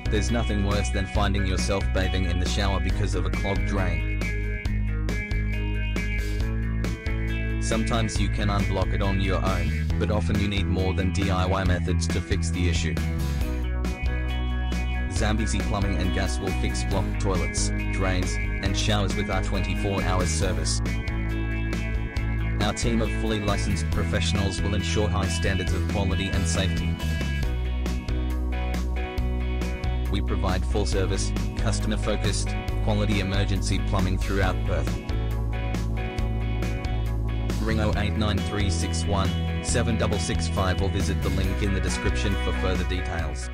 There's nothing worse than finding yourself bathing in the shower because of a clogged drain. Sometimes you can unblock it on your own, but often you need more than DIY methods to fix the issue. Zambezi Plumbing and Gas will fix blocked toilets, drains, and showers with our 24-hour service. Our team of fully licensed professionals will ensure high standards of quality and safety. We provide full-service, customer-focused, quality emergency plumbing throughout Perth. Ring 089361 7665 or visit the link in the description for further details.